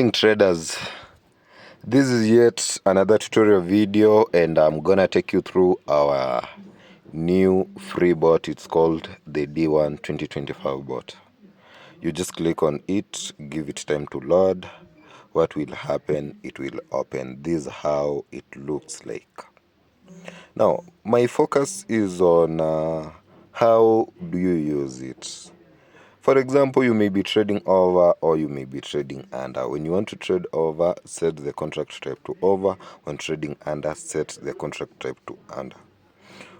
evening, traders. This is yet another tutorial video, and I'm gonna take you through our new free bot. It's called the D1 2025 bot. You just click on it, give it time to load. What will happen? It will open. This is how it looks like. Now, my focus is on how do you use it. For example, you may be trading over or you may be trading under. When you want to trade over, set the contract type to over. When trading under, set the contract type to under.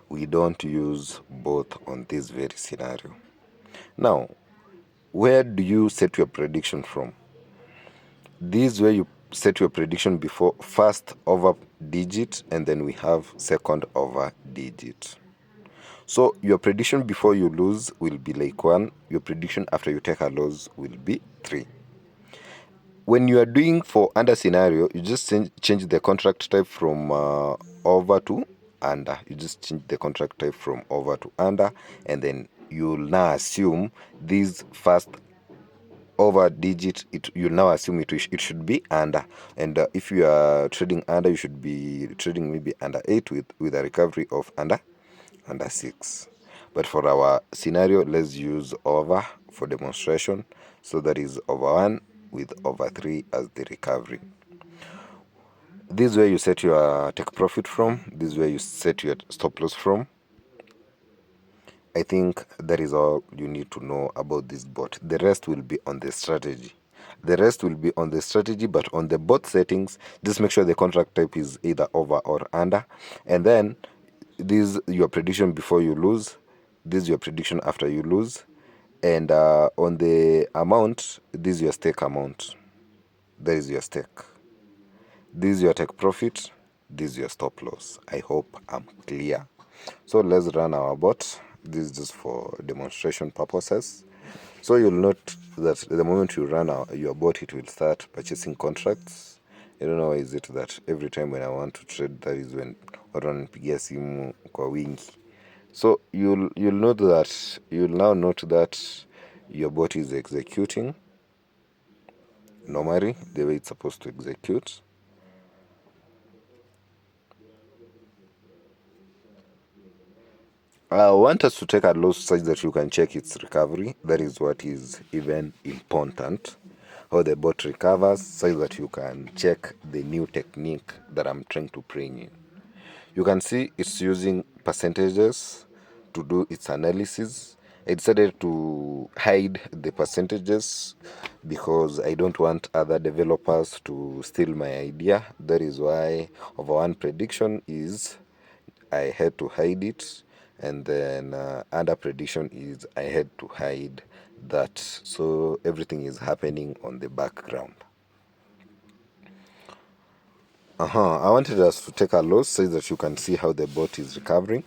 We don't use both on this very scenario. Now, where do you set your prediction from? This is where you set your prediction before first over digit, and then we have second over digit. So your prediction before you lose will be like 1. Your prediction after you take a loss will be 3. When you are doing for under scenario, you just change the contract type from over to under. You just change the contract type from over to under, and then you'll now assume this first over digit, you now assume it should be under. And if you are trading under, you should be trading maybe under 8 with a recovery of under 6. But for our scenario, let's use over for demonstration. So that is over 1 with over 3 as the recovery. This is where you set your take profit from. This is where you set your stop loss from. I think that is all you need to know about this bot. The rest will be on the strategy. But on the bot settings, just make sure the contract type is either over or under. And then this is your prediction before you lose. This is your prediction after you lose. And on the amount, this is your stake amount. That is your stake. This is your take profit. This is your stop loss. I hope I'm clear. So let's run our bot. This is just for demonstration purposes. So you'll note that the moment you run your bot, it will start purchasing contracts. I don't know why is it that every time when I want to trade, that is when watu wananipigia simu kwa wingi. So you'll now note that your bot is executing normally the way it's supposed to execute. I want us to take a loss such that you can check its recovery. That is what is even important. How the bot recovers, such that you can check the new technique that I'm trying to bring in. You can see it's using percentages to do its analysis. I decided to hide the percentages because I don't want other developers to steal my idea. That is why over one prediction is I had to hide it, and then under prediction is I had to hide that. So everything is happening on the background. I wanted us to take a loss so that you can see how the bot is recovering.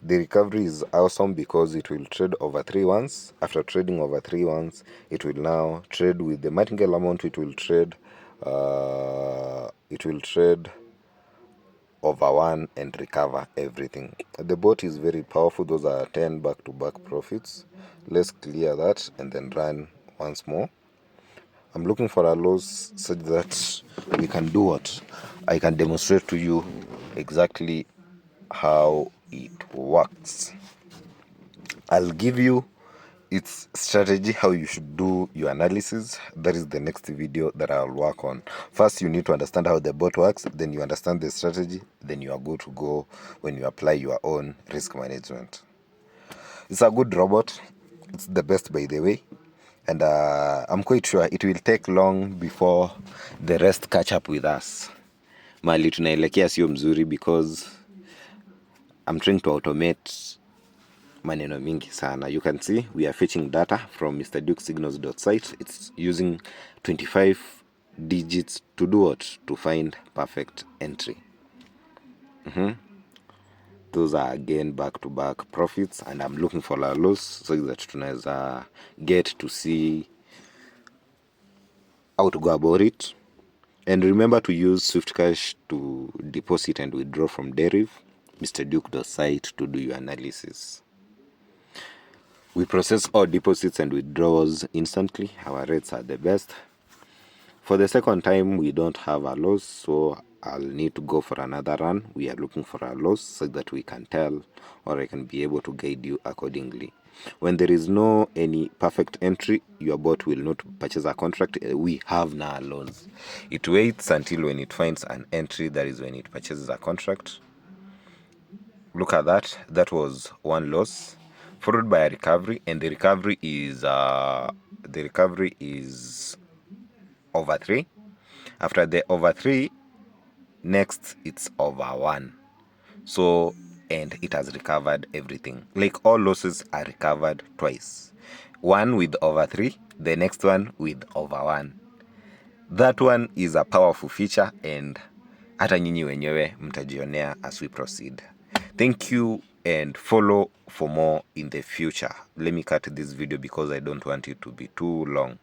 The recovery is awesome because it will trade over 3 once. After trading over 3 once, it will now trade with the martingale amount. It will trade over 1 and recover everything. The bot is very powerful. Those are 10 back-to-back profits. Let's clear that and then run once more. I'm looking for a loss such that we can do what? I can demonstrate to you exactly how it works. I'll give you its strategy, how you should do your analysis. That is the next video that I'll work on. First, you need to understand how the bot works, then you understand the strategy, then you are good to go when you apply your own risk management. It's a good robot. It's the best, by the way. And I'm quite sure it will take long before the rest catch up with us. Mali tunaelekea sio mzuri because I'm trying to automate maneno mingi sana. You can see we are fetching data from Mrduke.site. It's using 25 digits to do what? To find perfect entry. Those are again back-to-back profits, and I'm looking for a loss so that tunaweza get to see how to go about it. And remember to use Swift Cash to deposit and withdraw from Deriv, Mrduke.site to do your analysis. We process all deposits and withdrawals instantly. Our rates are the best. For the second time, we don't have a loss, so I'll need to go for another run. We are looking for a loss so that we can tell, or I can be able to guide you accordingly. When there is no any perfect entry, your bot will not purchase a contract. We have now loans. It waits until when it finds an entry, that is when it purchases a contract. Look at that. That was one loss, followed by a recovery, and the recovery is over 3. After the over 3, next it's over 1. So, and it has recovered everything. Like all losses are recovered twice. One with over 3, the next one with over 1. That one is a powerful feature, and hata nyinyi wenyewe mtajionea as we proceed. Thank you, and follow for more in the future. Let me cut this video because I don't want it to be too long.